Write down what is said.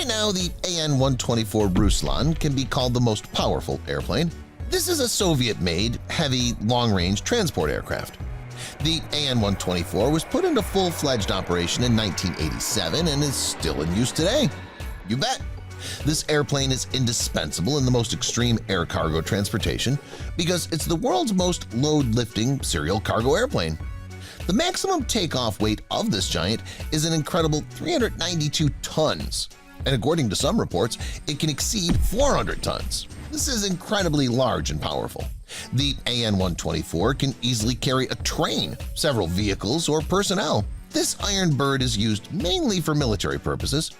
Right now, the AN-124 Ruslan can be called the most powerful airplane. This is a Soviet-made, heavy, long-range transport aircraft. The AN-124 was put into full-fledged operation in 1987 and is still in use today. You bet! This airplane is indispensable in the most extreme air cargo transportation because it's the world's most load-lifting serial cargo airplane. The maximum takeoff weight of this giant is an incredible 392 tons, and according to some reports, it can exceed 400 tons. This is incredibly large and powerful. The AN-124 can easily carry a train, several vehicles, or personnel. This iron bird is used mainly for military purposes,